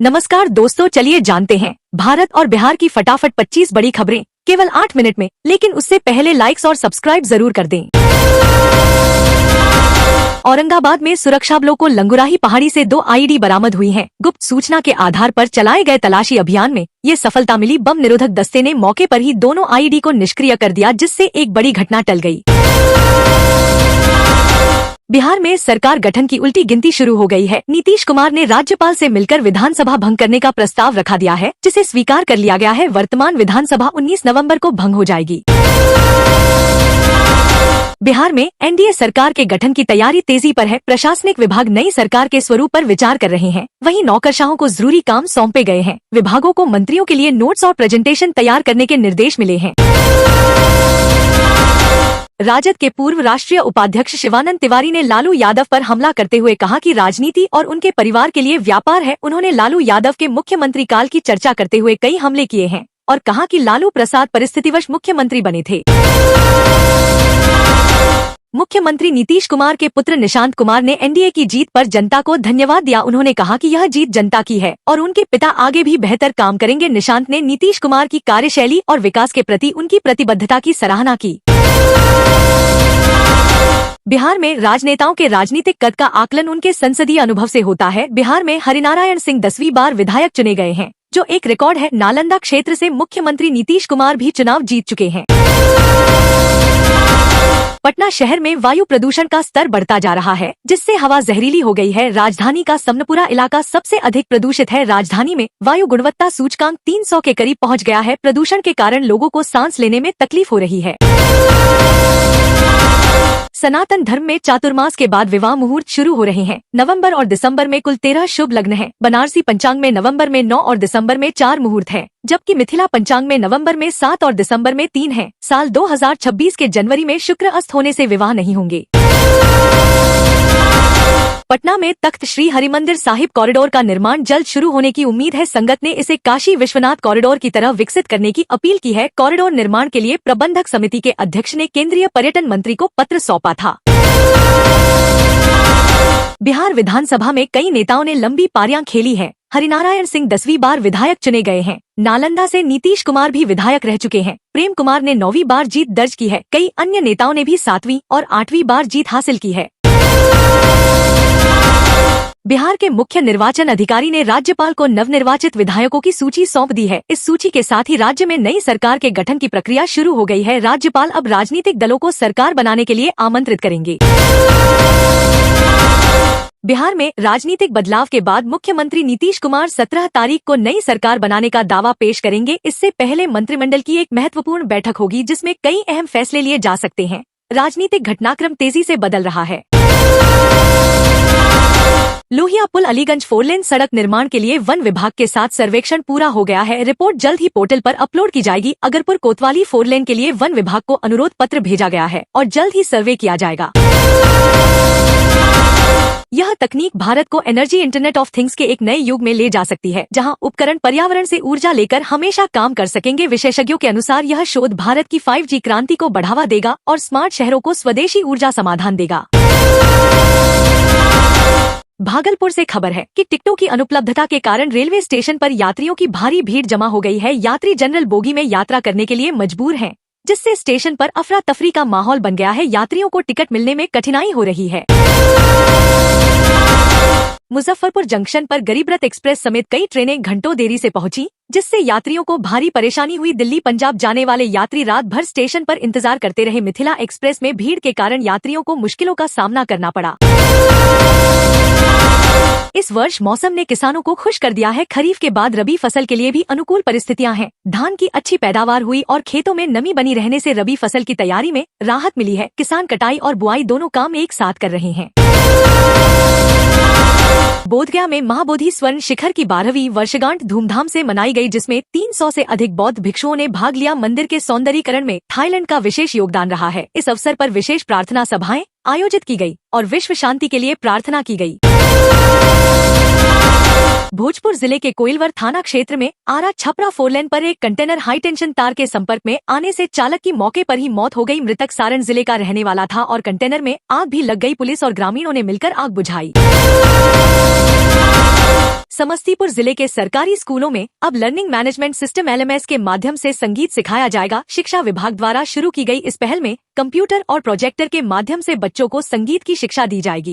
नमस्कार दोस्तों, चलिए जानते हैं भारत और बिहार की फटाफट 25 बड़ी खबरें केवल 8 मिनट में। लेकिन उससे पहले लाइक्स और सब्सक्राइब जरूर कर दें। औरंगाबाद में सुरक्षा बलों को लंगुराही पहाड़ी से 2 आईईडी बरामद हुई हैं। गुप्त सूचना के आधार पर चलाए गए तलाशी अभियान में ये सफलता मिली। बम निरोधक दस्ते ने मौके पर ही दोनों आईईडी को निष्क्रिय कर दिया, जिससे एक बड़ी घटना टल गई। बिहार में सरकार गठन की उल्टी गिनती शुरू हो गई है। नीतीश कुमार ने राज्यपाल से मिलकर विधानसभा भंग करने का प्रस्ताव रखा दिया है, जिसे स्वीकार कर लिया गया है। वर्तमान विधानसभा 19 नवंबर को भंग हो जाएगी। बिहार में एनडीए सरकार के गठन की तैयारी तेजी पर है। प्रशासनिक विभाग नई सरकार के स्वरूप पर विचार कर रहे हैं। वहीं नौकरशाहों को जरूरी काम सौंपे गए हैं। विभागों को मंत्रियों के लिए नोट्स और प्रेजेंटेशन तैयार करने के निर्देश मिले हैं। राजद के पूर्व राष्ट्रीय उपाध्यक्ष शिवानंद तिवारी ने लालू यादव पर हमला करते हुए कहा कि राजनीति और उनके परिवार के लिए व्यापार है। उन्होंने लालू यादव के मुख्यमंत्री काल की चर्चा करते हुए कई हमले किए हैं और कहा कि लालू प्रसाद परिस्थितिवश मुख्यमंत्री बने थे। मुख्यमंत्री नीतीश कुमार के पुत्र निशांत कुमार ने एनडीए की जीत पर जनता को धन्यवाद दिया। उन्होंने कहा कि यह जीत जनता की है और उनके पिता आगे भी बेहतर काम करेंगे। निशांत ने नीतीश कुमार की कार्यशैली और विकास के प्रति उनकी प्रतिबद्धता की सराहना की। बिहार में राजनेताओं के राजनीतिक कद का आकलन उनके संसदीय अनुभव से होता है। बिहार में हरिनारायण सिंह 10वीं बार विधायक चुने गए हैं, जो एक रिकॉर्ड है। नालंदा क्षेत्र से मुख्यमंत्री नीतीश कुमार भी चुनाव जीत चुके हैं। पटना शहर में वायु प्रदूषण का स्तर बढ़ता जा रहा है, जिससे हवा जहरीली हो गई है। राजधानी का समनपुरा इलाका सबसे अधिक प्रदूषित है। राजधानी में वायु गुणवत्ता सूचकांक 300 के करीब पहुंच गया है। प्रदूषण के कारण लोगों को सांस लेने में तकलीफ हो रही है। सनातन धर्म में चातुर्मास के बाद विवाह मुहूर्त शुरू हो रहे हैं। नवंबर और दिसंबर में कुल 13 शुभ लग्न हैं। बनारसी पंचांग में नवंबर में 9 और दिसंबर में 4 मुहूर्त हैं, जबकि मिथिला पंचांग में नवंबर में 7 और दिसंबर में 3 हैं। साल 2026 के जनवरी में शुक्र अस्त होने से विवाह नहीं होंगे। पटना में तख्त श्री हरिमंदिर साहिब कॉरिडोर का निर्माण जल्द शुरू होने की उम्मीद है। संगत ने इसे काशी विश्वनाथ कॉरिडोर की तरह विकसित करने की अपील की है। कॉरिडोर निर्माण के लिए प्रबंधक समिति के अध्यक्ष ने केंद्रीय पर्यटन मंत्री को पत्र सौंपा था। बिहार विधानसभा में कई नेताओं ने लंबी पारियां खेली हैं। हरिनारायण सिंह 10वीं बार विधायक चुने गए हैं। नालंदा से नीतीश कुमार भी विधायक रह चुके हैं। प्रेम कुमार ने 9वीं बार जीत दर्ज की है। कई अन्य नेताओं ने भी 7वीं और 8वीं बार जीत हासिल की है। बिहार के मुख्य निर्वाचन अधिकारी ने राज्यपाल को नवनिर्वाचित विधायकों की सूची सौंप दी है। इस सूची के साथ ही राज्य में नई सरकार के गठन की प्रक्रिया शुरू हो गई है। राज्यपाल अब राजनीतिक दलों को सरकार बनाने के लिए आमंत्रित करेंगे। बिहार में राजनीतिक बदलाव के बाद मुख्यमंत्री नीतीश कुमार 17 तारीख को नई सरकार बनाने का दावा पेश करेंगे। इससे पहले मंत्रिमंडल की एक महत्वपूर्ण बैठक होगी, जिसमें कई अहम फैसले लिए जा सकते हैं। राजनीतिक घटनाक्रम तेजी से बदल रहा है। लोहिया पुल अलीगंज 4 लेन सड़क निर्माण के लिए वन विभाग के साथ सर्वेक्षण पूरा हो गया है। रिपोर्ट जल्द ही पोर्टल पर अपलोड की जाएगी। अगरपुर कोतवाली 4 लेन के लिए वन विभाग को अनुरोध पत्र भेजा गया है और जल्द ही सर्वे किया जाएगा। यह तकनीक भारत को एनर्जी इंटरनेट ऑफ थिंग्स के एक नए युग में ले जा सकती है, जहां उपकरण पर्यावरण से ऊर्जा लेकर हमेशा काम कर सकेंगे। विशेषज्ञों के अनुसार यह शोध भारत की 5G क्रांति को बढ़ावा देगा और स्मार्ट शहरों को स्वदेशी ऊर्जा समाधान देगा। भागलपुर से खबर है कि टिकटों की अनुपलब्धता के कारण रेलवे स्टेशन पर यात्रियों की भारी भीड़ जमा हो गई है। यात्री जनरल बोगी में यात्रा करने के लिए मजबूर हैं, जिससे स्टेशन पर अफरा तफरी का माहौल बन गया है। यात्रियों को टिकट मिलने में कठिनाई हो रही है। मुजफ्फरपुर जंक्शन पर गरीबरथ एक्सप्रेस समेत कई ट्रेनें घंटों देरी से पहुंची, जिससे यात्रियों को भारी परेशानी हुई। दिल्ली पंजाब जाने वाले यात्री रात भर स्टेशन पर इंतजार करते रहे। मिथिला एक्सप्रेस में भीड़ के कारण यात्रियों को मुश्किलों का सामना करना पड़ा। इस वर्ष मौसम ने किसानों को खुश कर दिया है। खरीफ के बाद रबी फसल के लिए भी अनुकूल परिस्थितियां हैं। धान की अच्छी पैदावार हुई और खेतों में नमी बनी रहने से रबी फसल की तैयारी में राहत मिली है। किसान कटाई और बुआई दोनों काम एक साथ कर रहे हैं। बोधगया में महाबोधि स्वर्ण शिखर की 12वीं वर्षगांठ धूमधाम से मनाई गई, जिसमें 300 से अधिक बौद्ध भिक्षुओं ने भाग लिया। मंदिर के सौंदर्यीकरण में थाईलैंड का विशेष योगदान रहा है। इस अवसर पर विशेष प्रार्थना सभाएं आयोजित की गई और विश्व शांति के लिए प्रार्थना की गई। भोजपुर जिले के कोइलवर थाना क्षेत्र में आरा छपरा 4 लेन पर एक कंटेनर हाई टेंशन तार के संपर्क में आने से चालक की मौके पर ही मौत हो गई। मृतक सारण जिले का रहने वाला था और कंटेनर में आग भी लग गई। पुलिस और ग्रामीणों ने मिलकर आग बुझाई। समस्तीपुर जिले के सरकारी स्कूलों में अब लर्निंग मैनेजमेंट सिस्टम LMS के माध्यम से संगीत सिखाया जाएगा। शिक्षा विभाग द्वारा शुरू की गई इस पहल में कंप्यूटर और प्रोजेक्टर के माध्यम से बच्चों को संगीत की शिक्षा दी जाएगी।